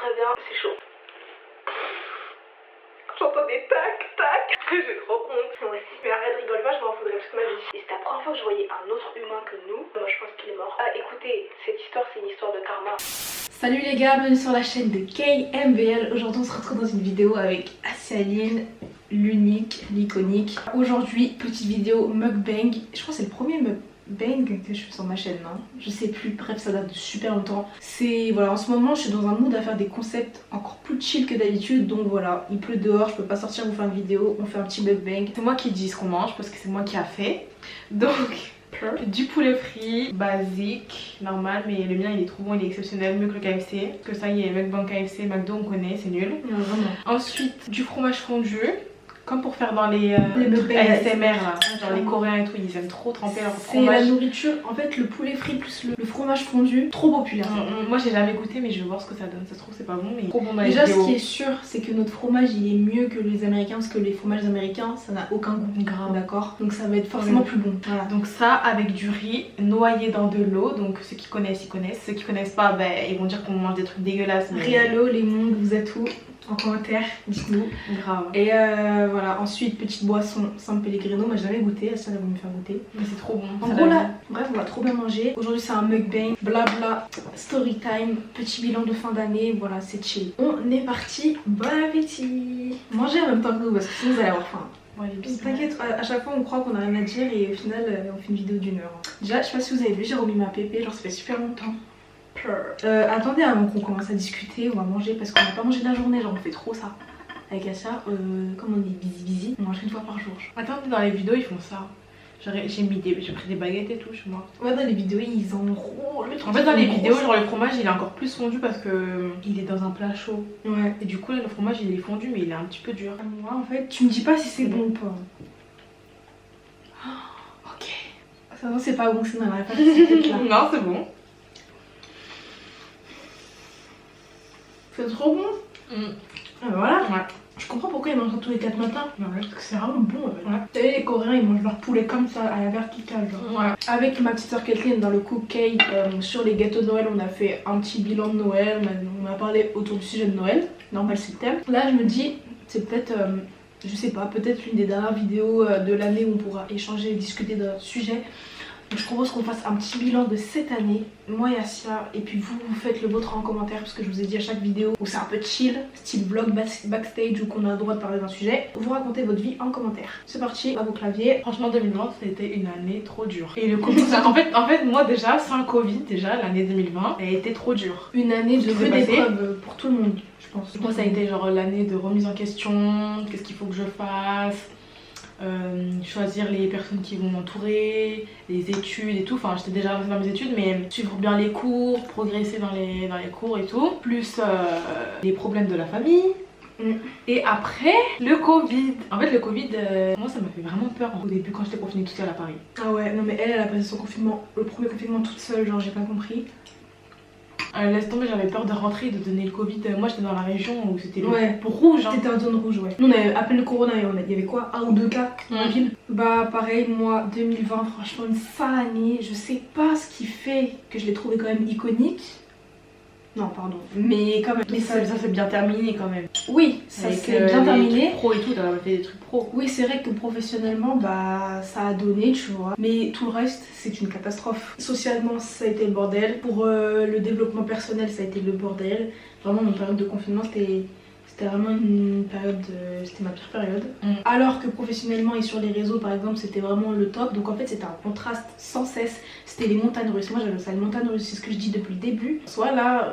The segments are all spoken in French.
très bien, c'est chaud. J'entends des tac tac. J'ai trop honte. Ouais, mais arrête, rigole pas, je m'en foutrais toute ma vie. Et c'est la première fois que je voyais un autre humain que nous. Moi je pense qu'il est mort. Écoutez, cette histoire c'est une histoire de karma. Salut les gars, bienvenue sur la chaîne de KMVL. Aujourd'hui on se retrouve dans une vidéo avec Asialine, l'unique, l'iconique. Aujourd'hui, petite vidéo mukbang. Je crois que c'est le premier mukbang que je fais sur ma chaîne, non? Je sais plus, bref ça date de super longtemps. C'est, voilà, en ce moment je suis dans un mood à faire des concepts encore plus chill que d'habitude. Donc voilà, il pleut dehors, je peux pas sortir vous faire une vidéo, on fait un petit mukbang. C'est moi qui dis ce qu'on mange parce que c'est moi qui a fait. Donc... du poulet frit, basique, normal, mais le mien il est trop bon, il est exceptionnel, mieux que le KFC. Parce que ça y est, mukbang KFC, McDo on connaît, c'est nul. Non, vraiment. Ensuite, du fromage fondu, comme pour faire dans les mukbangs ASMR là, genre les Coréens et tout, ils aiment trop tremper leur fromage. C'est la nourriture, en fait le poulet frit plus le fromage fondu, trop populaire. Moi j'ai jamais goûté mais je veux voir ce que ça donne, ça se trouve c'est pas bon mais trop bon dans les Déjà vidéos. ce qui est sûr c'est que notre fromage il est mieux que les américains parce que les fromages américains ça n'a aucun goût. Grave. D'accord, donc ça va être forcément plus bon. Voilà, donc ça avec du riz noyé dans de l'eau, donc ceux qui connaissent ils connaissent, ceux qui connaissent pas ben ils vont dire qu'on mange des trucs dégueulasses. Mais... Riz à l'eau, les mondes, vous êtes où? En commentaire, dites-nous. Grave. Et voilà, ensuite petite boisson San Pellegrino, moi j'ai jamais goûté, ça va me faire goûter. Mais c'est trop bon. En gros là, bref on va trop bien manger. Aujourd'hui c'est un mukbang, blabla, story time, petit bilan de fin d'année, voilà c'est chill. On est parti, bon appétit. Mangez en même temps que nous parce que sinon vous allez avoir faim. Ouais, T'inquiète, à chaque fois on croit qu'on a rien à dire et au final on fait une vidéo d'1 heure. Déjà je sais pas si vous avez vu, j'ai remis ma pépé, genre ça fait super longtemps. Attendez avant qu'on commence à discuter, on va manger parce qu'on n'a pas mangé de la journée, genre on fait trop ça. Avec Asia, comme on est busy, on mange une fois par jour. Attends, dans les vidéos ils font ça. J'ai pris des baguettes et tout chez moi. Ouais, dans les vidéos ils enroulent le truc. En fait dans les vidéos genre le fromage il est encore plus fondu parce que il est dans un plat chaud. Ouais. Et du coup là le fromage il est fondu mais il est un petit peu dur. Moi en fait tu me dis pas si c'est bon ou pas. Oh, ok. Ça non c'est pas bon, sinon on n'aurait pas fait cette là. Non c'est bon. C'est trop bon. Voilà. Ouais. Je comprends pourquoi ils mangent ça tous les 4 matins. Ouais. Parce que c'est vraiment bon en fait. Ouais. Vous savez les Coréens ils mangent leur poulet comme ça à la verticale genre. Ouais. Avec ma petite soeur Kathleen dans le Cook Cake sur les gâteaux de Noël on a fait un petit bilan de Noël, on a parlé autour du sujet de Noël. Normal c'est le thème. Là je me dis c'est peut-être je sais pas, peut-être une des dernières vidéos de l'année où on pourra échanger et discuter d'un sujet. Donc je propose qu'on fasse un petit bilan de cette année, moi et Asia, et puis vous faites le vôtre en commentaire parce que je vous ai dit à chaque vidéo où c'est un peu chill, style vlog backstage où qu'on a le droit de parler d'un sujet, vous racontez votre vie en commentaire. C'est parti, à vos claviers. Franchement 2020 ça a été une année trop dure. Et le Covid, en fait moi déjà sans le Covid déjà l'année 2020 elle a été trop dure. Une année de rude épreuve pour tout le monde je pense. Moi ça a été genre l'année de remise en question, qu'est-ce qu'il faut que je fasse. Choisir les personnes qui vont m'entourer, les études et tout, enfin j'étais déjà avancée dans mes études mais suivre bien les cours, progresser dans les cours et tout, plus les problèmes de la famille. Et après le Covid. En fait le Covid moi ça m'a fait vraiment peur au début quand j'étais confinée toute seule à Paris. Ah ouais non mais elle a passé son confinement, le premier confinement toute seule, genre j'ai pas compris. Laisse tomber, j'avais peur de rentrer et de donner le Covid. Moi j'étais dans la région où c'était ouais. rouge hein. C'était en zone rouge ouais. Nous on avait à peine le corona et il y avait quoi, 1 ou 2 cas dans la ville. Bah pareil moi 2020 franchement une sale année. Je sais pas ce qui fait que je l'ai trouvé quand même iconique. Non pardon, mais quand même. Mais ça s'est bien terminé quand même. Oui, ça s'est bien terminé. Pro et tout, t'as fait des trucs pro. Oui c'est vrai que professionnellement bah ça a donné tu vois. Mais tout le reste c'est une catastrophe. Socialement ça a été le bordel. Pour le développement personnel ça a été le bordel. Vraiment mon période de confinement c'était vraiment une période, c'était ma pire période. Alors que professionnellement et sur les réseaux par exemple c'était vraiment le top. Donc en fait c'était un contraste sans cesse. C'était les montagnes russes. Moi j'appelle ça les montagnes russes, c'est ce que je dis depuis le début. Soit là,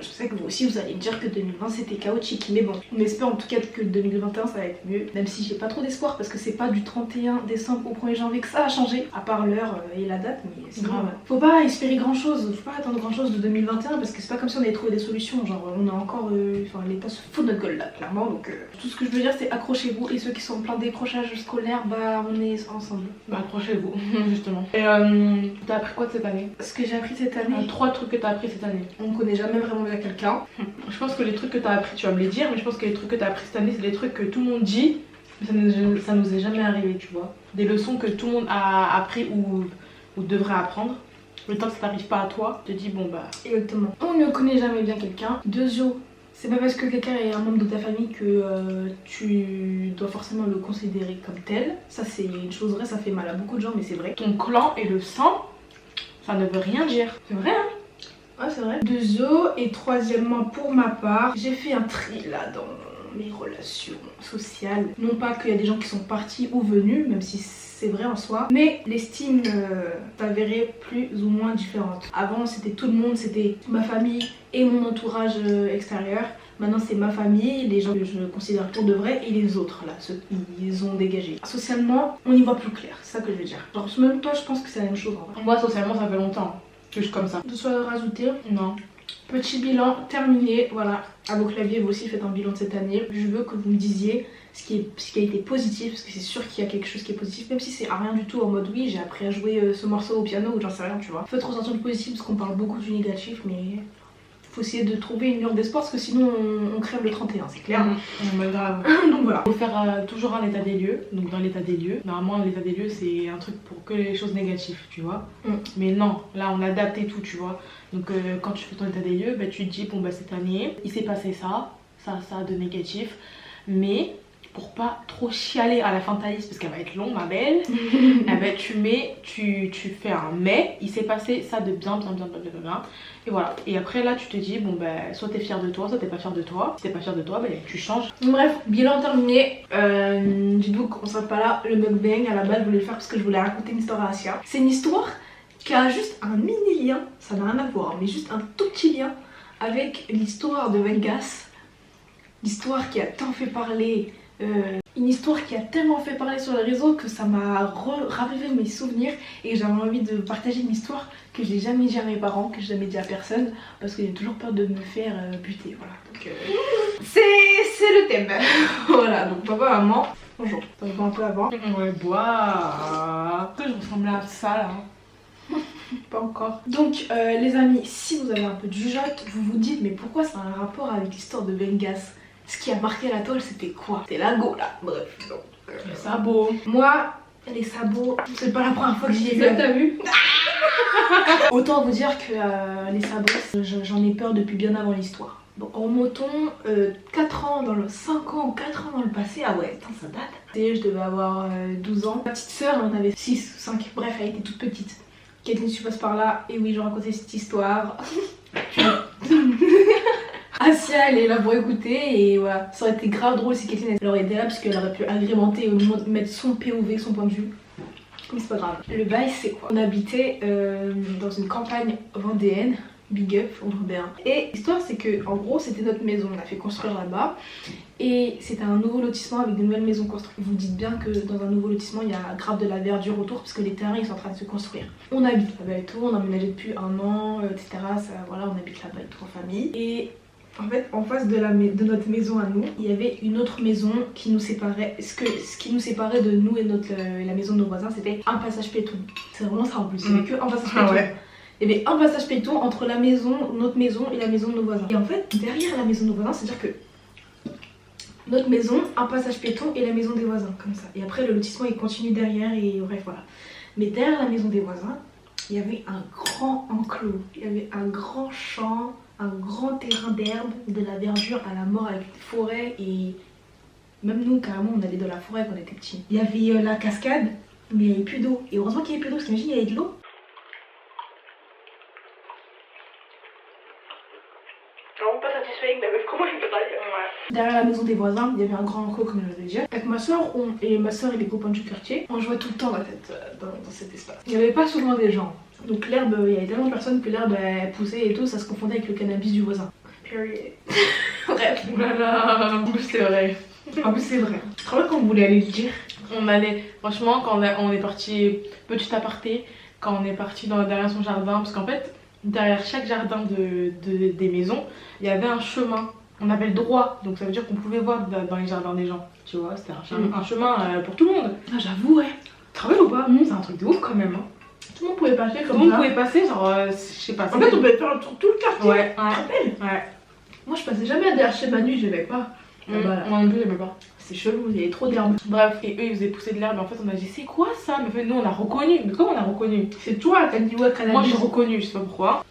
je sais que vous aussi vous allez me dire que 2020 c'était chaotique. Mais bon, on espère en tout cas que 2021 ça va être mieux. Même si j'ai pas trop d'espoir parce que c'est pas du 31 décembre au 1er janvier que ça a changé. À part l'heure et la date, mais c'est grave. Faut pas espérer grand chose, faut pas attendre grand chose de 2021 parce que c'est pas comme si on avait trouvé des solutions. Genre on a encore, enfin l'état se fout de notre gueule là clairement. Donc tout ce que je veux dire c'est accrochez-vous et ceux qui sont en plein décrochage scolaire, bah on est ensemble. Bah accrochez-vous justement. Et t'as appris quoi de cette année? Ce que j'ai appris cette année, 3 trucs que t'as appris cette année. on connaît jamais vraiment bien quelqu'un. Je pense que les trucs que t'as appris tu vas me les dire, mais je pense que les trucs que t'as appris cette année c'est des trucs que tout le monde dit mais ça nous est jamais arrivé tu vois. Des leçons que tout le monde a appris ou devrait apprendre. Le temps que ça t'arrive pas à toi, tu te dis bon bah... Exactement. On ne connaît jamais bien quelqu'un. Deuxio, C'est pas parce que quelqu'un est un membre de ta famille que tu dois forcément le considérer comme tel. Ça c'est une chose vraie, ça fait mal à beaucoup de gens mais c'est vrai. Ton clan et le sang, ça ne veut rien dire. C'est vrai hein. Ouais c'est vrai. Deuxièmement et troisièmement pour ma part, j'ai fait un tri là dans mes relations sociales. Non pas qu'il y a des gens qui sont partis ou venus, même si c'est vrai en soi, mais l'estime s'avérait plus ou moins différente. Avant c'était tout le monde, c'était ma famille et mon entourage extérieur. Maintenant c'est ma famille, les gens que je considère pour de vrai et les autres là, ceux qui ont dégagé. Socialement on y voit plus clair, c'est ça que je veux dire. Genre même toi je pense que c'est la même chose en vrai. Moi socialement ça fait longtemps que je suis comme ça. De soit rajouter. Non. Petit bilan terminé, voilà. À vos claviers, vous aussi faites un bilan de cette année. Je veux que vous me disiez ce qui a été positif, parce que c'est sûr qu'il y a quelque chose qui est positif, même si c'est à rien du tout, en mode oui, j'ai appris à jouer ce morceau au piano ou j'en sais rien, tu vois. Faites ressentir du positif parce qu'on parle beaucoup du négatif, mais faut essayer de trouver une lueur d'espoir parce que sinon on crève le 31, c'est clair. Grave. Donc voilà. Il faut faire toujours un état des lieux. Donc dans l'état des lieux, normalement l'état des lieux c'est un truc pour que les choses négatives, tu vois. Mais non, là on adapte et tout, tu vois. Donc quand tu fais ton état des lieux, bah, tu te dis bon bah cette année il s'est passé ça de négatif. Mais pour pas trop chialer à la fin de ta liste parce qu'elle va être longue ma belle, eh ben, tu fais un mais, il s'est passé ça de bien. Et voilà. Et après là tu te dis bon bah soit t'es fière de toi, soit t'es pas fière de toi. Si t'es pas fière de toi, bah, tu changes. Bref, bilan terminé. Dites-vous qu'on serait pas là, le mukbang à la base je voulais le faire parce que je voulais raconter une histoire à Asia. C'est une histoire qui a juste un mini lien, ça n'a rien à voir, mais juste un tout petit lien avec l'histoire de Vegas. L'histoire qui a tant fait parler, une histoire qui a tellement fait parler sur les réseaux que ça m'a ravivé mes souvenirs et j'avais envie de partager une histoire que j'ai jamais dit à mes parents, que j'ai jamais dit à personne parce que j'ai toujours peur de me faire buter, voilà. Donc c'est le thème. Voilà, donc papa, maman, bonjour. Ça me voit un peu avant. Ouais, bois. Que je ressemble à ça là. Pas encore. Donc les amis, si vous avez un peu de jugeote, vous vous dites mais pourquoi ça a un rapport avec l'histoire de Vegas? Ce qui a marqué la toile c'était quoi? C'était la go là, bref. Donc, les sabots. Moi, les sabots, c'est pas la première fois que j'y ai vu. T'as vu? Autant vous dire que les sabots, j'en ai peur depuis bien avant l'histoire. Donc remontons 4 ans dans le 5 ans, 4 ans dans le passé, ah ouais, ça date. Et je devais avoir 12 ans. Ma petite soeur, elle en avait 6 ou 5, bref, elle était toute petite. Caitlyn, tu passes par là, et oui, je racontais cette histoire. Asia, elle est là pour écouter, et voilà. Ça aurait été grave drôle si Caitlyn elle aurait été là, parce qu'elle aurait pu agrémenter et au moins mettre son POV, son point de vue. Mais c'est pas grave. Le bail, c'est quoi? On habitait dans une campagne vendéenne. Big up, on bien. Et l'histoire c'est que en gros c'était notre maison, on a fait construire là-bas et c'était un nouveau lotissement avec des nouvelles maisons construites. Vous dites bien que dans un nouveau lotissement il y a grave de la verdure autour parce que les terrains ils sont en train de se construire. On habite là-bas et tout, on a emménagé depuis 1 an, etc. Ça, voilà, on habite là-bas et tout en famille. Et en fait en face de notre maison à nous, il y avait une autre maison qui nous séparait. Ce qui nous séparait de nous et la maison de nos voisins c'était un passage piéton. C'est vraiment ça en plus, il n'y avait que un passage piéton. Ouais. Il y avait un passage piéton entre la maison, notre maison et la maison de nos voisins. Et en fait, derrière la maison de nos voisins, c'est-à-dire que notre maison, un passage piéton et la maison des voisins, comme ça. Et après, le lotissement, il continue derrière et bref, voilà. Mais derrière la maison des voisins, il y avait un grand enclos. Il y avait un grand champ, un grand terrain d'herbe, de la verdure à la mort avec des forêts. Et même nous, carrément, on allait dans la forêt quand on était petits. Il y avait la cascade, mais il n'y avait plus d'eau. Et heureusement qu'il n'y avait plus d'eau, parce qu'imagine, il y avait de l'eau. Derrière la maison des voisins, il y avait un grand enclos comme je l'avais dit. Avec ma soeur et les copains du quartier, on jouait tout le temps dans cet espace. Il n'y avait pas souvent des gens. Donc l'herbe, il y avait tellement de personnes que l'herbe poussait et tout, ça se confondait avec le cannabis du voisin. Period. Bref. Voilà, en plus c'est vrai. En plus c'est vrai. Je crois qu'on voulait aller le dire. On allait, franchement, quand on est parti, petit aparté, quand on est parti derrière son jardin, parce qu'en fait, derrière chaque jardin des maisons, il y avait un chemin. On avait le droit, donc ça veut dire qu'on pouvait voir dans les jardins des gens, tu vois, c'était un chemin pour tout le monde. Ah j'avoue ouais. Tu te rappelles ou pas? C'est un truc de ouf quand même. Hein. Tout le monde pouvait passer comme ça. Tout le monde pouvait passer, genre, je sais pas. En fait on pouvait faire le tour tout le quartier. Ouais, tu te rappelles? Ouais. Moi je passais jamais derrière chez Manu, j'aimais pas. Voilà. Moi non plus j'aimais pas. C'est chelou, il y avait trop d'herbe. Bref, et eux ils faisaient pousser de l'herbe, en fait on a dit c'est quoi ça? Mais nous on a reconnu, mais comment on a reconnu? C'est toi qui as dit ouais cannabis. Moi j'ai reconnu, je sais pas pourquoi.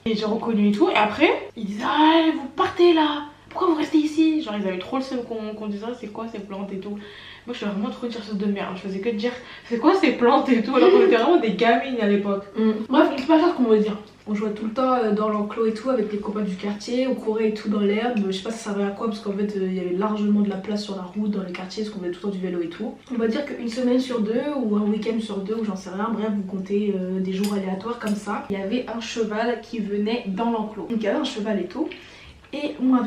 Et j'ai reconnu et tout, et après, ils disaient ah vous partez là, pourquoi vous restez ici? Genre ils avaient trop le seum qu'on dise c'est quoi ces plantes et tout. Moi je suis vraiment trop une chercheuse de merde, je faisais que dire c'est quoi ces plantes et tout alors qu'on était vraiment des gamines à l'époque. Bref, on sait pas faire ce qu'on veut dire. On jouait tout le temps dans l'enclos et tout avec les copains du quartier, on courait et tout dans l'herbe. Je sais pas si ça servait à quoi parce qu'en fait il y avait largement de la place sur la route dans les quartiers parce qu'on faisait tout le temps du vélo et tout. On va dire qu'une semaine sur deux ou un week-end sur deux ou j'en sais rien, bref vous comptez des jours aléatoires comme ça. Il y avait un cheval qui venait dans l'enclos. Donc il y avait un cheval et tout. Et moi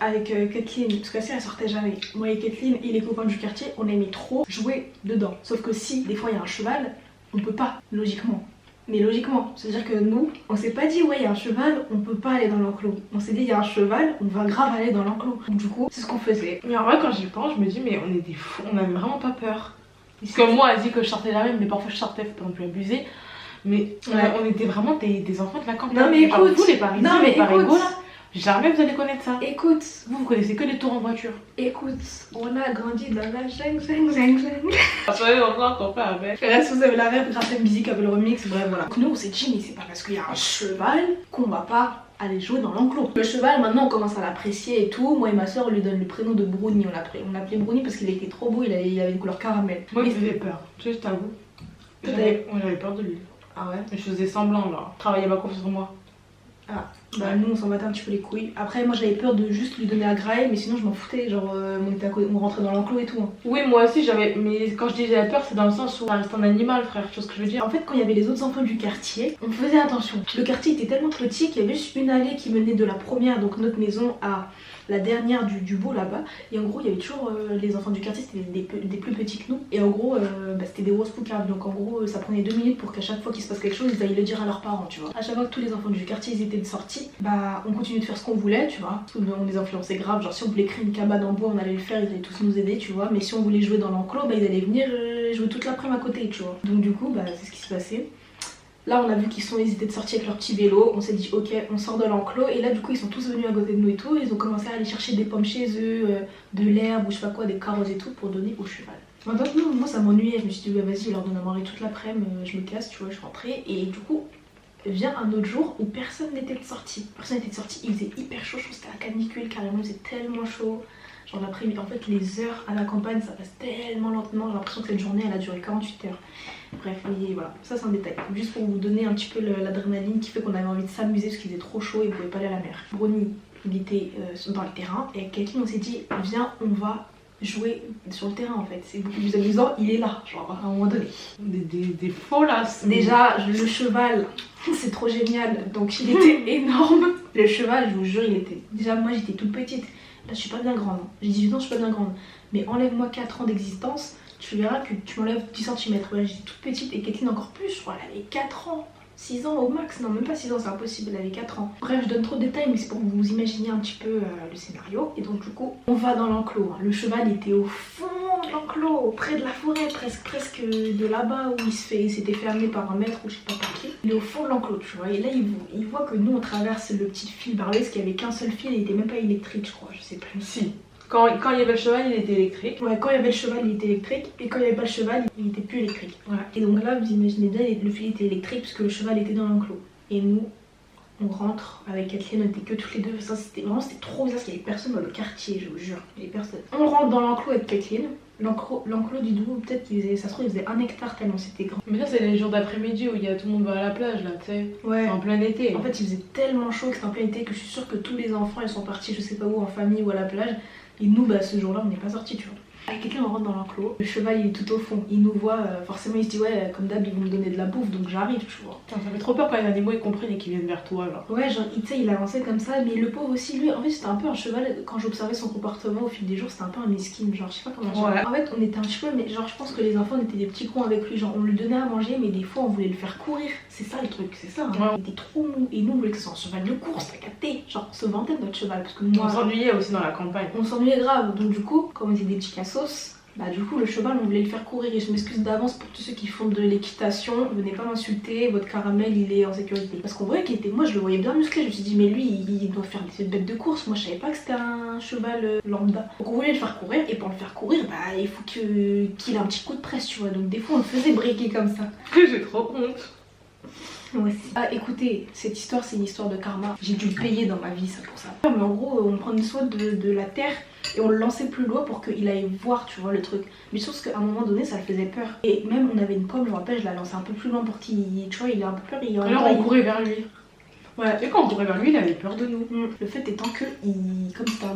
avec Kathleen, parce que elle sortait jamais. Moi et Kathleen et les copains du quartier, on aimait trop jouer dedans. Sauf que si des fois il y a un cheval, on peut pas, logiquement. Mais logiquement, c'est-à-dire que nous, on s'est pas dit ouais il y a un cheval, on peut pas aller dans l'enclos. On s'est dit il y a un cheval, on va grave aller dans l'enclos. Donc du coup, c'est ce qu'on faisait. Mais en vrai quand j'y pense, je me dis mais on est des fous, on avait vraiment pas peur. Parce que moi elle dit que je sortais jamais, mais parfois je sortais, faut pas non plus abuser. Mais on était vraiment des enfants de la campagne. Non mais écoute, vous les Parisiens, les Parigots là, jamais vous allez connaître ça. Écoute, vous connaissez que les tours en voiture. Écoute, on a grandi dans la zeng. Soyez encore qu'on fait avec. Et là si vous avez la rêve, grâce à une musique avec le remix, bref voilà. Donc nous on s'est dit mais c'est pas parce qu'il y a un cheval qu'on va pas aller jouer dans l'enclos. Le cheval maintenant on commence à l'apprécier et tout. Moi et ma soeur on lui donne le prénom de Brownie. On l'appelait Brownie parce qu'il était trop beau, il avait une couleur caramel. Moi il me faisait peur, tu sais je t'avoue. J'avais peur de lui. Ah ouais? Mais je faisais semblant là, je travaillais pas confiance en moi. Ah, bah nous on s'en battait un petit peu les couilles. Après moi j'avais peur de juste lui donner à grailler, mais sinon je m'en foutais, genre on rentrait dans l'enclos et tout. Hein. Oui moi aussi j'avais, mais quand je dis j'avais peur c'est dans le sens où ça reste un animal frère, tu vois ce que je veux dire. En fait quand il y avait les autres enfants du quartier, on faisait attention. Le quartier était tellement petit qu'il y avait juste une allée qui menait de la première, donc notre maison, à la dernière du bout là-bas. Et en gros il y avait toujours les enfants du quartier, c'était des plus petits que nous. Et en gros c'était des grosses poucaves, donc en gros ça prenait 2 minutes pour qu'à chaque fois qu'il se passe quelque chose ils aillent le dire à leurs parents, tu vois. À chaque fois que tous les enfants du quartier ils étaient de sortie, bah on continuait de faire ce qu'on voulait, tu vois. Parce qu'on les influençait grave, genre si on voulait créer une cabane en bois on allait le faire, ils allaient tous nous aider, tu vois. Mais si on voulait jouer dans l'enclos, bah ils allaient venir jouer toute l'après-midi à côté, tu vois. Donc du coup bah c'est ce qui se passait. Là on a vu qu'ils étaient de sortie avec leur petit vélo, on s'est dit ok on sort de l'enclos et là du coup ils sont tous venus à côté de nous et tout, ils ont commencé à aller chercher des pommes chez eux, de l'herbe ou je sais pas quoi, des carottes et tout pour donner au cheval. Donc non, moi ça m'ennuyait, je me suis dit bah vas-y je leur donne à manger toute l'après-midi, je me casse tu vois, je suis rentrée et du coup vient un autre jour où personne n'était de sortie. Personne n'était de sortie, il faisait hyper chaud, je pense que c'était la canicule carrément, il faisait tellement chaud. Genre l'après-midi, en fait les heures à la campagne ça passe tellement lentement, j'ai l'impression que cette journée elle a duré 48 heures. Bref, mais voilà, ça c'est un détail. Juste pour vous donner un petit peu l'adrénaline qui fait qu'on avait envie de s'amuser parce qu'il faisait trop chaud et on pouvait pas aller à la mer. Brownie, il était dans le terrain et avec Kathleen on s'est dit viens on va jouer sur le terrain en fait, c'est beaucoup plus amusant, il est là, genre à un moment donné. Des faux là. Déjà le cheval, c'est trop génial, donc il était énorme. Le cheval, je vous jure, il était. Déjà moi j'étais toute petite, là je suis pas bien grande, j'ai 18 ans, je suis pas bien grande. Mais enlève-moi 4 ans d'existence, tu verras que tu m'enlèves 10 cm. Ouais, j'étais toute petite et Kathleen encore plus, je crois, elle avait 4 ans. 6 ans au max, non même pas 6 ans, c'est impossible, elle avait 4 ans. Bref, je donne trop de détails mais c'est pour que vous imaginiez un petit peu le scénario. Et donc du coup, on va dans l'enclos. Hein. Le cheval était au fond de l'enclos, près de la forêt, presque de là-bas où il s'était fait amener par un maître ou je sais pas par qui. Il est au fond de l'enclos, tu vois. Et là, il voit que nous on traverse le petit fil barbelé parce qu'il y avait qu'un seul fil et il était même pas électrique, je crois, je sais plus. Si. Quand il y avait le cheval, il était électrique. Ouais, quand il y avait le cheval, il était électrique. Et quand il n'y avait pas le cheval, il était plus électrique. Voilà. Et donc là, vous imaginez bien, le fil était électrique puisque le cheval était dans l'enclos. Et nous, on rentre avec Kathleen, on était que toutes les deux. Ça, c'était trop bizarre parce qu'il n'y avait personne dans le quartier, je vous jure. Il y avait personne. On rentre dans l'enclos avec Kathleen. L'enclos du Doubs, peut-être qu'il faisait, ça se trouve, il faisait 1 hectare tellement c'était grand. Mais ça, c'est les jours d'après-midi où tout le monde va à la plage là, tu sais. Ouais. En plein été. En fait, il faisait tellement chaud que c'était en plein été que je suis sûre que tous les enfants ils sont partis, je sais pas où, en famille ou à la plage. Et nous, bah, ce jour-là, on n'est pas sortis, tu vois. Avec quelqu'un, on rentre dans l'enclos. Le cheval, il est tout au fond. Il nous voit, forcément, il se dit, ouais, comme d'hab, ils vont me donner de la bouffe, donc j'arrive, tu vois. Putain, ça fait trop peur quand les animaux ils comprennent et qu'ils viennent vers toi, genre. Ouais, genre, tu sais, il avançait comme ça, mais le pauvre aussi, lui, en fait, c'était un peu un cheval. Quand j'observais son comportement au fil des jours, c'était un peu un mesquin, genre, je sais pas comment dire. En fait, on était un petit peu, mais genre, je pense que les enfants, on était des petits cons avec lui. Genre, on lui donnait à manger, mais des fois, on voulait le faire courir. C'est ça le truc, c'est ça. Hein. Ouais. Il était trop mou. Et nous, on voulait que ce soit un cheval de course, t'as capté. Genre, on se vantait de notre cheval, parce que moi. On s'ennuyait aussi dans la campagne. On s'ennuyait grave, donc du coup, comme on était des petits cassos. Bah du coup le cheval on voulait le faire courir et je m'excuse d'avance pour tous ceux qui font de l'équitation, venez pas m'insulter, votre caramel il est en sécurité. Parce qu'on voyait qu'il était, moi je le voyais bien musclé, je me suis dit mais lui il doit faire des bêtes de course, moi je savais pas que c'était un cheval lambda. Donc on voulait le faire courir et pour le faire courir bah il faut qu'il ait un petit coup de presse tu vois, donc des fois on le faisait briquer comme ça. J'ai trop honte. Moi aussi. Ah, écoutez, cette histoire, c'est une histoire de karma. J'ai dû le payer dans ma vie, ça pour ça. Mais en gros, on prenait soin de la terre et on le lançait plus loin pour qu'il aille voir, tu vois, le truc. Mais je pense qu'à un moment donné, ça le faisait peur. Et même, on avait une pomme, je me rappelle, je la lançais un peu plus loin pour qu'il, tu vois, il a un peu peur. Alors on courait vers lui. Ouais. Et quand on courait vers lui, il avait peur de nous. Le fait étant que, comme c'était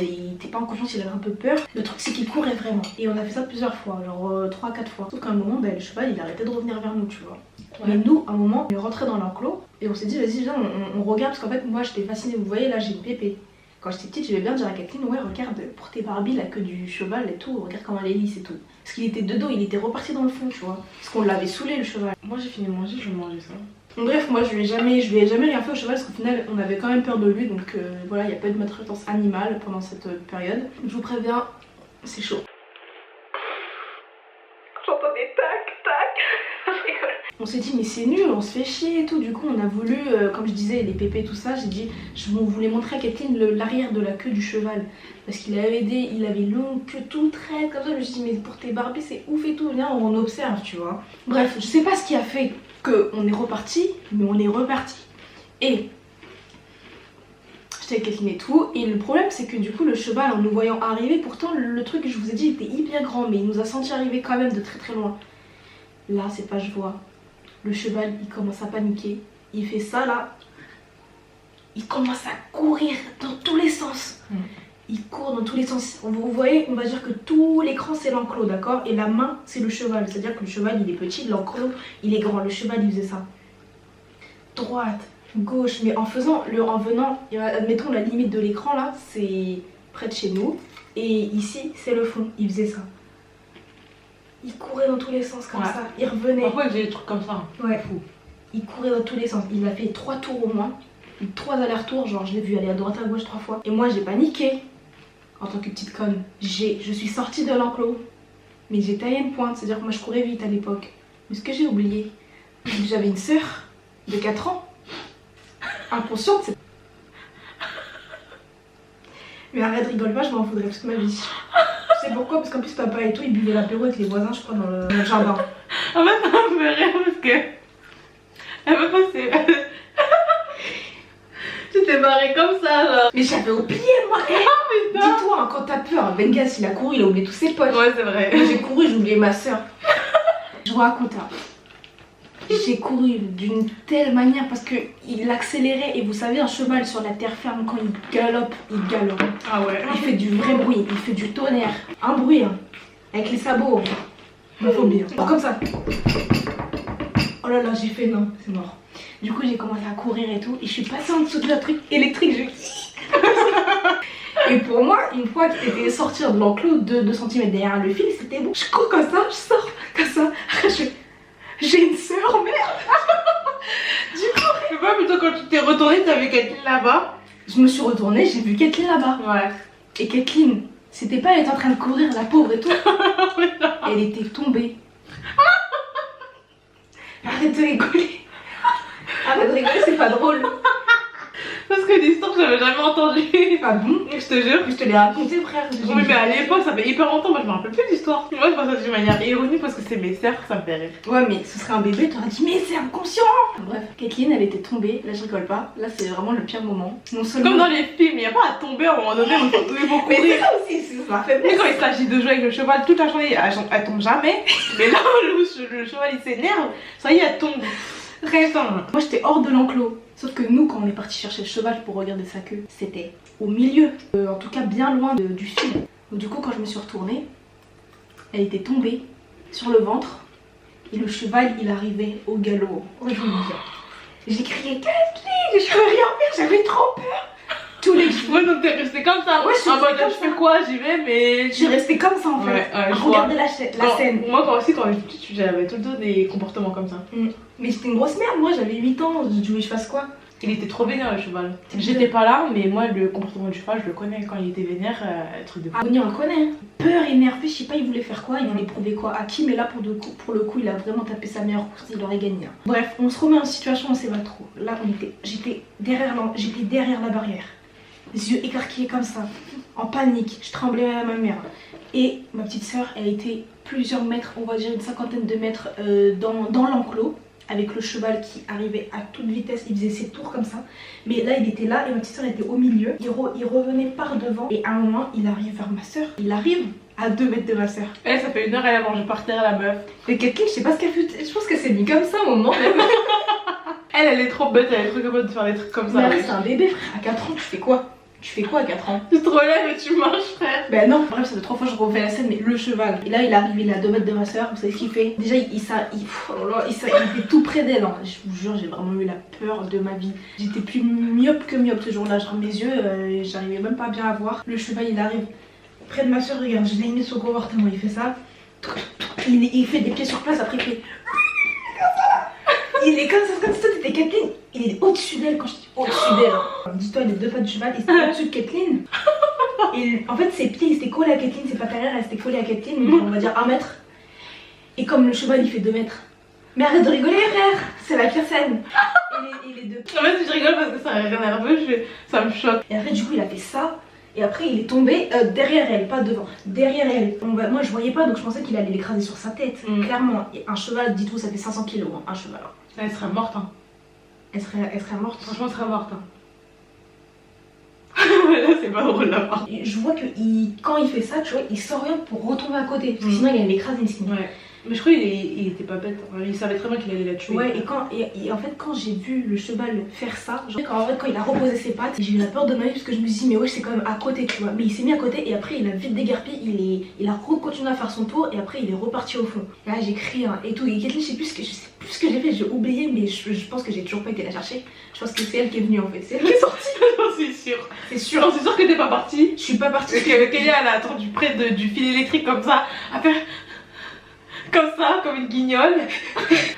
il était pas en confiance, il avait un peu peur. Le truc, c'est qu'il courait vraiment. Et on a fait ça plusieurs fois, genre 3-4 fois. Sauf qu'à un moment, le cheval, il arrêtait de revenir vers nous, tu vois. Ouais. Mais nous, à un moment, on est rentré dans l'enclos et on s'est dit, vas-y, viens, on regarde. Parce qu'en fait, moi, j'étais fascinée. Vous voyez, là, j'ai une pépé. Quand j'étais petite, je vais bien dire à Kathleen, ouais, regarde, pour tes Barbie, la queue du cheval et tout, regarde comment elle est lisse et tout. Parce qu'il était de dos, il était reparti dans le fond, tu vois. Parce qu'on l'avait saoulé, le cheval. Moi, j'ai fini de manger, je vais manger ça. Bref, moi je lui ai jamais rien fait au cheval parce qu'au final on avait quand même peur de lui, donc voilà, il n'y a pas eu de maltraitance animale pendant cette période. Je vous préviens, c'est chaud. J'entends des tac tac. On s'est dit mais c'est nul, on se fait chier et tout. Du coup on a voulu, comme je disais, les pépés tout ça, j'ai dit, on voulait montrer à Kathleen l'arrière de la queue du cheval. Parce qu'il avait il avait longue queue tout traite comme ça. Je me suis dit mais pour tes Barbies c'est ouf et tout, viens on observe, tu vois. Bref, je sais pas ce qui a fait qu'on est reparti, mais on est reparti. Et j'étais avec Kathleen et tout, et le problème c'est que du coup le cheval en nous voyant arriver, pourtant le truc que je vous ai dit était hyper grand, mais il nous a senti arriver quand même de très très loin. Là c'est pas je vois, le cheval il commence à paniquer, il fait ça là, il commence à courir dans tous les sens. Il court dans tous les sens. Vous voyez, on va dire que tout l'écran c'est l'enclos, d'accord? Et la main c'est le cheval. C'est-à-dire que le cheval il est petit, l'enclos il est grand. Le cheval il faisait ça. Droite, gauche, mais en venant, admettons la limite de l'écran là, c'est près de chez nous. Et ici c'est le fond, il faisait ça. Il courait dans tous les sens comme ça, il revenait. Parfois il faisait des trucs comme ça. Ouais. Fou. Il courait dans tous les sens. Il a fait 3 tours au moins. 3 allers-retours, genre je l'ai vu aller à droite à gauche 3 fois. Et moi j'ai paniqué. En tant que petite conne, je suis sortie de l'enclos, mais j'ai taillé une pointe, c'est-à-dire que moi je courais vite à l'époque. Mais ce que j'ai oublié, j'avais une sœur de 4 ans, inconsciente. Mais arrête, rigole pas, je m'en foudrais toute ma vie. Tu sais pourquoi? Parce qu'en plus papa et tout, ils buvaient l'apéro avec les voisins, je crois, dans le jardin. En fait, ça me fait rire parce que... Elle m'a passé... Tu t'es barré comme ça là. Mais j'avais oublié moi. Dis-toi, hein, quand t'as peur, Bengas il a couru, il a oublié tous ses potes. Ouais c'est vrai. Moi j'ai couru, j'ai oublié ma soeur. Je vous raconte, hein. J'ai couru d'une telle manière parce que il accélérait et vous savez un cheval sur la terre ferme quand il galope, il galope. Ah ouais. Il fait du vrai bruit, il fait du tonnerre. Un bruit hein, avec les sabots. Il faut bien. Comme ça. Oh là là, j'ai fait non, c'est mort. Du coup j'ai commencé à courir et tout et je suis passée en dessous de la truc électrique, et pour moi, une fois qu'il était sortir de l'enclos 2 cm derrière le fil, c'était bon. Je cours comme ça, je sors comme ça. J'ai une sœur, merde. Du coup, je sais pas, plutôt quand tu t'es retournée, t'as vu Kathleen là-bas. Je me suis retournée, j'ai vu Kathleen là-bas. Ouais. Et Kathleen, c'était pas elle était en train de courir, la pauvre et tout. Elle était tombée. Arrête de rigoler. Arrête de rigoler, c'est pas drôle. Parce que l'histoire que j'avais jamais entendue. Ah bon? Je te jure. Je te l'ai raconté, frère. Oui, mais à l'époque, ça fait hyper longtemps. Moi, je me rappelle plus de l'histoire. Moi, je pense ça d'une manière ironique parce que c'est mes sœurs, ça me fait rire. Ouais, mais ce serait un bébé, t'aurais dit, mais c'est inconscient. Bref, Kathleen, elle était tombée. Là, je rigole pas. Là, c'est vraiment le pire moment. Non seulement... Comme dans les films, il n'y a pas à tomber à un moment donné, il faut courir. Mais c'est ça aussi, ça m'a fait Mais quand il s'agit de jouer avec le cheval toute la journée, elle tombe jamais. Mais là, le cheval il s'énerve, ça y est, elle tombe. Récent. Moi j'étais hors de l'enclos. Sauf que nous, quand on est parti chercher le cheval pour regarder sa queue, c'était au milieu, en tout cas bien loin du fil. Donc, du coup, quand je me suis retournée, elle était tombée sur le ventre et le cheval il arrivait au galop. J'ai crié Kathleen, je pouvais rien faire, j'avais trop peur. Tous les jours. Ouais, donc t'es restée comme ça. Ouais, je en mode je fais quoi, j'y vais, mais. Je suis restée comme ça en fait. Ouais, à regarder la scène. Moi, quand j'étais petite, j'avais tout le temps des comportements comme ça. Mais j'étais une grosse merde, moi j'avais 8 ans, je voulais que je fasse quoi? Il était trop vénère le cheval. J'étais pas là, mais moi le comportement du cheval, je le connais. Quand il était vénère, truc de. Ah, on le connaît. Peur, énervé, je sais pas, il voulait faire quoi, il voulait prouver quoi à qui, mais là pour le coup, il a vraiment tapé sa meilleure course, il aurait gagné. Bref, on se remet en situation, on sait pas trop. Là, j'étais derrière la barrière, les yeux écarquillés comme ça, en panique, je tremblais à ma mère. Et ma petite soeur, elle était plusieurs mètres, on va dire une 50aine de mètres dans l'enclos. avec le cheval qui arrivait à toute vitesse, il faisait ses tours comme ça. Mais là il était là et ma petite soeur était au milieu, il revenait par devant et à un moment il arrive vers ma soeur, il arrive à 2 mètres de ma soeur. Elle, ça fait 1 heure, elle a mangé par terre la meuf. Et quelqu'un, je sais pas ce qu'elle fait, je pense qu'elle s'est mis comme ça au moment même. Elle est trop bête, elle est trop capable de faire des trucs comme ça. Mais après c'est un bébé frère, à 4 ans tu fais quoi? Tu fais quoi à 4 ans? Tu te relèves et tu marches frère. Ben non, bref ça fait 3 fois que je refais la scène mais le cheval. Et là il arrive, il est à 2 mètres de ma soeur, vous savez ce qu'il fait? Déjà il était tout près d'elle, hein. Je vous jure j'ai vraiment eu la peur de ma vie. J'étais plus myope que myope ce jour-là, genre mes yeux j'arrivais même pas bien à voir. Le cheval il arrive près de ma soeur, regarde, je l'ai mis son comportement, il fait ça. Il fait des pieds sur place, après il fait... Il est comme ça, comme si toi t'étais Kathleen. Il est au-dessus d'elle quand je dis au-dessus d'elle. Hein. Dis-toi, les 2 pattes du cheval, il était au-dessus de Kathleen. Et en fait, ses pieds ils étaient collés à Kathleen, ses pattes arrière elles étaient collées à Kathleen, donc on va dire 1 mètre. Et comme le cheval il fait 2 mètres. Mais arrête de rigoler, frère, c'est la pire scène. Et les 2. En fait, je rigole parce que ça a l'air nerveux, ça me choque. Et après, du coup, il a fait ça. Et après il est tombé derrière elle, pas devant, derrière elle. Moi je voyais pas donc je pensais qu'il allait l'écraser sur sa tête, clairement. Et un cheval, dites-vous, ça fait 500 kg, hein, un cheval. Elle serait morte, hein. Elle serait morte. Franchement, elle serait morte, hein. Là, c'est pas drôle la part. Je vois que quand il fait ça, tu vois, il s'oriente pour retomber à côté, parce que sinon il allait l'écraser ici. Ouais. Mais je crois qu'il était pas bête, il savait très bien qu'il allait la tuer. Ouais, et en fait, quand j'ai vu le cheval faire ça, genre, quand il a reposé ses pattes, j'ai eu la peur de ma vie parce que je me suis dit, mais ouais, c'est quand même à côté, tu vois. Mais il s'est mis à côté et après, il a vite déguerpi, il a continué à faire son tour et après, il est reparti au fond. Et là, j'ai crié hein, et tout. Et Kathleen, je sais plus ce que j'ai fait, j'ai oublié, mais je pense que j'ai toujours pas été la chercher. Je pense que c'est elle qui est venue en fait, c'est elle qui est sortie. C'est sûr. C'est sûr. Non, c'est sûr que t'es pas partie. Je suis pas partie. Parce que Kélia, elle a attendu près du fil électrique comme ça. Après. Comme ça, comme une guignole.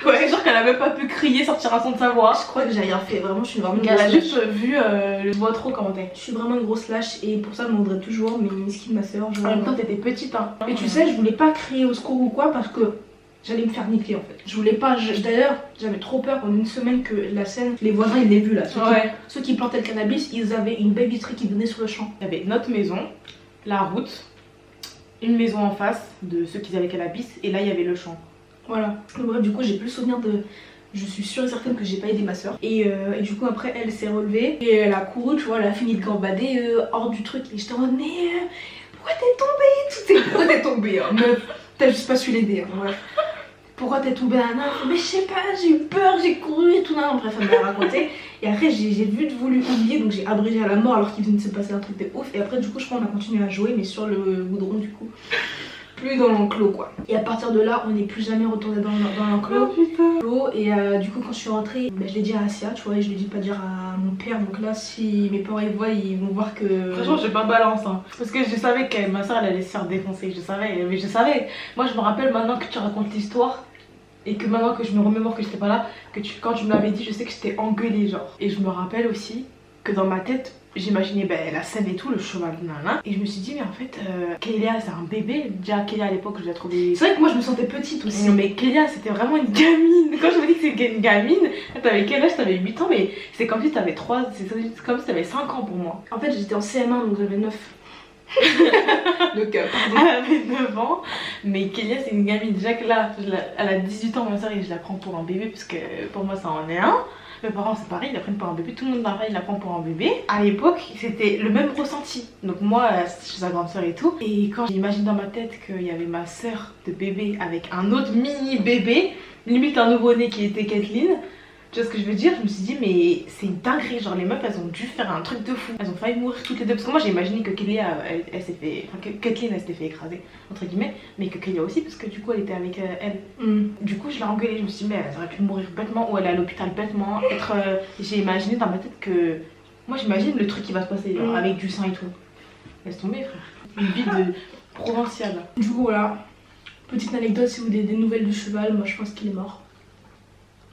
Ouais, c'est sûr qu'elle a même pas pu crier, sortir un son de sa voix. Je crois que j'ai rien fait, vraiment, je suis vraiment une Elle grosse a lâche. juste vu le voix trop comment t'es. Je suis vraiment une grosse lâche et pour ça, je m'en voudrais toujours, mais miskin ma soeur. En même temps, t'étais petite, hein. Et tu sais, je voulais pas crier au secours ou quoi parce que j'allais me faire niquer en fait. Je voulais pas, d'ailleurs, j'avais trop peur pendant une semaine que la scène, les voisins ils l'aient vu là. Ceux qui plantaient le cannabis, ils avaient une belle vitrine qui donnait sur le champ. Il y avait notre maison, la route, une maison en face de ceux qui avaient le cannabis et là il y avait le champ. Voilà. Donc, bref, du coup, j'ai plus le souvenir de. Je suis sûre et certaine que j'ai pas aidé ma soeur. Et du coup, après, elle s'est relevée et elle a couru, tu vois, elle a fini de gambader hors du truc. Et j'étais en mode, mais pourquoi t'es tombée? Pourquoi t'es tombée hein, meuf? T'as juste pas su l'aider. Hein, bref. Pourquoi t'es tombée Anna? Mais je sais pas, j'ai eu peur, j'ai couru et tout. Non, bref, elle m'a raconté. Et après, j'ai vite voulu oublier, donc j'ai abrégé à la mort alors qu'il venait de se passer un truc de ouf. Et après, du coup, je crois qu'on a continué à jouer, mais sur le goudron, du coup. Plus dans l'enclos quoi. Et à partir de là, on n'est plus jamais retourné dans l'enclos. Oh, et du coup, quand je suis rentrée, bah, je l'ai dit à Asia, tu vois, et je lui ai dit de pas dire à mon père. Donc là, si mes parents ils voient, ils vont voir que. Franchement, j'ai pas balance. Hein. Parce que je savais que ma soeur elle allait se faire défoncer. Je savais, mais je savais. Moi, je me rappelle maintenant que tu racontes l'histoire. Et que maintenant que je me remémore que j'étais pas là, quand tu me l'avais dit, je sais que j'étais engueulée genre. Et je me rappelle aussi que dans ma tête, j'imaginais la scène et tout, le cheval, nanana. Et je me suis dit, mais en fait, Kélia c'est un bébé. Déjà, Kélia à l'époque, je la trouvais. C'est vrai que moi je me sentais petite aussi. Non, mais Kélia c'était vraiment une gamine. Quand je me dis que c'est une gamine, t'avais quel âge? T'avais 8 ans, mais c'est comme si t'avais 3, c'est comme si t'avais 5 ans pour moi. En fait, j'étais en CM1 donc j'avais 9. Donc, pardon. Elle avait 9 ans, mais Kélia c'est une gamine. Déjà que là, elle a 18 ans, ma soeur, et je la prends pour un bébé, parce que pour moi ça en est un. Mes parents c'est pareil, ils la prennent pour un bébé, tout le monde pareil, il la prend pour un bébé. À l'époque, c'était le même ressenti. Donc moi, je suis sa grande soeur et tout. Et quand j'imagine dans ma tête qu'il y avait ma soeur de bébé avec un autre mini bébé, limite un nouveau-né qui était Kathleen, tu vois ce que je veux dire? Je me suis dit, mais c'est une dinguerie, genre les meufs elles ont dû faire un truc de fou. Elles ont failli mourir toutes les deux. Parce que moi j'ai imaginé que Kélia, elle s'est fait. Enfin, que Kathleen elle s'était fait écraser, entre guillemets, mais que Kélia aussi, parce que du coup elle était avec elle. Du coup je l'ai engueulée, je me suis dit, mais elle aurait pu mourir bêtement, ou elle est à l'hôpital bêtement. J'ai imaginé dans ma tête que. Moi j'imagine le truc qui va se passer, genre, avec du sang et tout. Laisse tomber, frère. Une vie de provinciale. Du coup, voilà. Petite anecdote, si vous avez des nouvelles du cheval, moi je pense qu'il est mort.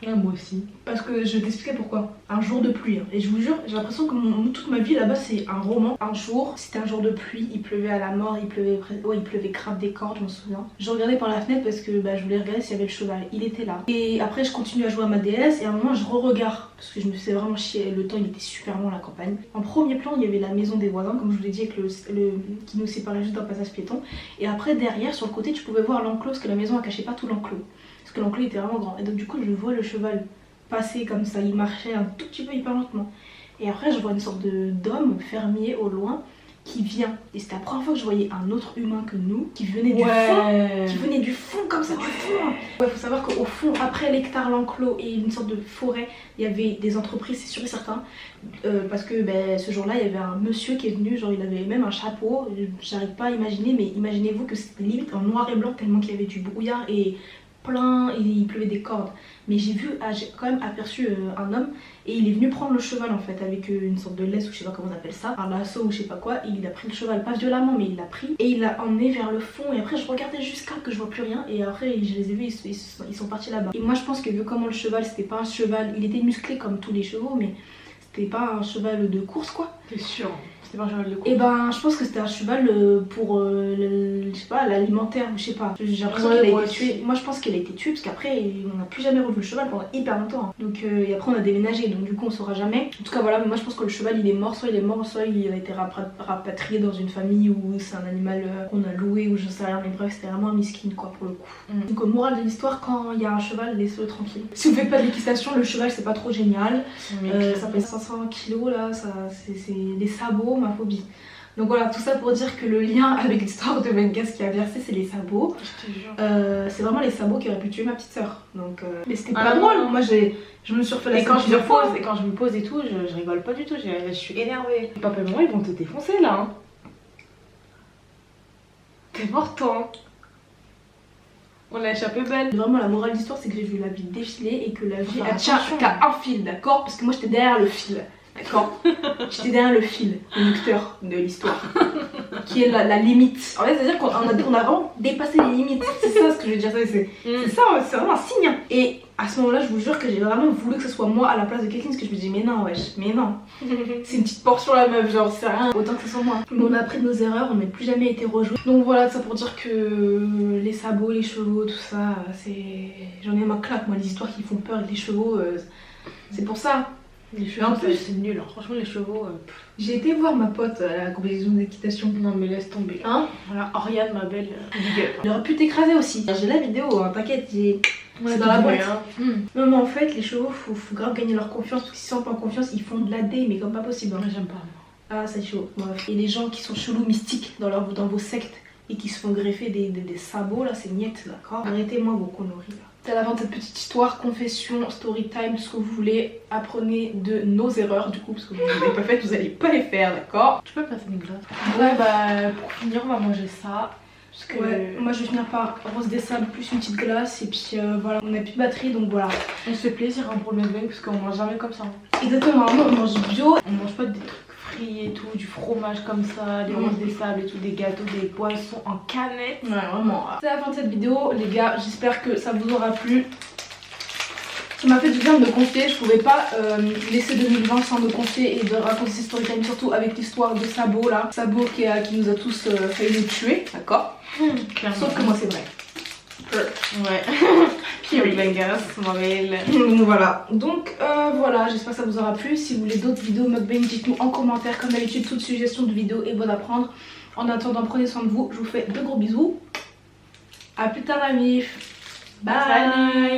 Ouais, moi aussi. Parce que je vais t'expliquer pourquoi. Un jour de pluie. Hein. Et je vous jure, j'ai l'impression que toute ma vie là-bas c'est un roman. Un jour, c'était un jour de pluie, il pleuvait à la mort, il pleuvait grave des cordes, je m'en souviens. Je regardais par la fenêtre parce que je voulais regarder s'il y avait le cheval. Il était là. Et après, je continue à jouer à ma DS et à un moment, je re-regarde parce que je me faisais vraiment chier, le temps il était super long à la campagne. En premier plan il y avait la maison des voisins comme je vous l'ai dit, avec qui nous séparait juste d'un passage piéton, et après derrière sur le côté tu pouvais voir l'enclos, parce que la maison ne cachait pas tout l'enclos, parce que l'enclos était vraiment grand, et donc du coup je vois le cheval passer comme ça, il marchait un tout petit peu hyper lentement, et après je vois une sorte d'homme fermier au loin qui vient, et c'était la première fois que je voyais un autre humain que nous qui venait du fond, comme ça, du fond. Ouais, faut savoir qu'au fond, après l'hectare, l'enclos et une sorte de forêt, il y avait des entreprises, c'est sûr et certain, parce que ce jour-là il y avait un monsieur qui est venu, genre il avait même un chapeau, j'arrive pas à imaginer, mais imaginez-vous que c'était limite en noir et blanc tellement qu'il y avait du brouillard et plein, et il pleuvait des cordes. Mais j'ai quand même aperçu un homme, et il est venu prendre le cheval en fait avec une sorte de laisse ou je sais pas comment on appelle ça, un lasso ou je sais pas quoi, et il a pris le cheval, pas violemment mais il l'a pris et il l'a emmené vers le fond, et après je regardais jusqu'à que je vois plus rien, et après je les ai vus, ils sont partis là-bas. Et moi je pense que vu comment le cheval, c'était pas un cheval, il était musclé comme tous les chevaux, mais c'était pas un cheval de course quoi. T'es sûr? C'était pas un cheval de course? Et je pense que c'était un cheval pour je sais pas, l'alimentaire ou je sais pas. J'ai l'impression qu'il a été tué. Moi je pense qu'il a été tué parce qu'après on n'a plus jamais revu le cheval pendant hyper longtemps. Donc et après on a déménagé, donc du coup on saura jamais. En tout cas voilà, mais moi je pense que le cheval il est mort, soit il est mort, soit il a été rapatrié dans une famille où c'est un animal qu'on a loué ou je sais rien, mais bref c'était vraiment un miskin quoi pour le coup. Donc morale de l'histoire, quand il y a un cheval, laissez-le tranquille. Si vous faites pas de l'équitation, le cheval c'est pas trop génial. Ça pèse 500 kg là, c'est des sabots, ma phobie. Donc voilà, tout ça pour dire que le lien avec l'histoire de Vengas qui a versé, c'est les sabots. Je te jure. C'est vraiment les sabots qui auraient pu tuer ma petite soeur. Donc, mais c'était pas drôle. Moi je me suis refait la quand je me pose et tout, je rigole pas du tout, je suis énervée. Papa et maman ils vont te défoncer là. Hein. T'es mortant. On l'a échappé belle. Vraiment la morale de l'histoire, c'est que j'ai vu la vie défiler et que la vie elle tient qu'à un fil, d'accord? Parce que moi j'étais derrière le fil. D'accord. J'étais derrière le fil conducteur de l'histoire, qui est la limite. En fait, c'est-à-dire qu'on a vraiment dépassé les limites. C'est ça ce que je veux dire. C'est ça, c'est vraiment un signe. Et à ce moment-là, je vous jure que j'ai vraiment voulu que ce soit moi à la place de quelqu'un, parce que je me dis, mais non, wesh, mais non. C'est une petite portion la meuf, genre, c'est rien. Autant que ce soit moi. Mais on a appris de nos erreurs, on n'a plus jamais été rejoués. Donc voilà, ça pour dire que les sabots, les chevaux, tout ça, c'est. J'en ai ma claque, moi, les histoires qui font peur, les chevaux, c'est pour ça. Les chevaux, en plus, c'est nul, hein. Franchement, les chevaux. J'ai été voir ma pote à la compétition d'équitation. Non, mais laisse tomber. Hein? Voilà, Oriane, ma belle. Big up. Il aurait pu t'écraser aussi. J'ai la vidéo, hein, t'inquiète, c'est dans la boîte. Non, mais en fait, les chevaux, faut grave gagner leur confiance, parce que s'ils sont pas en confiance, ils font de la dé, mais comme pas possible. Hein. Moi, j'aime pas. Ah, c'est chaud. Bref. Et les gens qui sont chelous, mystiques dans vos sectes et qui se font greffer des sabots, là, c'est niette, d'accord? Arrêtez-moi vos conneries, là. C'est à la fin de cette petite histoire, confession, story time, tout ce que vous voulez. Apprenez de nos erreurs du coup, parce que vous ne les avez pas faites, vous n'allez pas les faire, d'accord? Tu peux passer une glace? Ouais, pour finir, on va manger ça. Parce que... Ouais, moi je vais finir par rose des sables plus une petite glace, et puis voilà, on n'a plus de batterie donc voilà. On se fait plaisir hein, pour le mukbang parce qu'on mange jamais comme ça. Exactement, on mange bio. On mange pas des trucs frits et tout, du fromage comme ça, des roses des sables et tout, des gâteaux, des poissons en canette. Ouais, vraiment. C'est la fin de cette vidéo, les gars. J'espère que ça vous aura plu. Ça m'a fait du bien de me confier. Je pouvais pas laisser 2020 sans me confier et de raconter ces story time, surtout avec l'histoire de Sabo là. Sabo qui nous a tous failli nous tuer, d'accord? Sauf que moi c'est vrai. Ouais. Pierre Vengas, ma belle. Voilà. Donc voilà, j'espère que ça vous aura plu. Si vous voulez d'autres vidéos mukbang, dites-nous en commentaire. Comme d'habitude, toute suggestion de vidéo est bonne à prendre. En attendant, prenez soin de vous. Je vous fais de gros bisous. A plus tard, amis. Bye. Salut.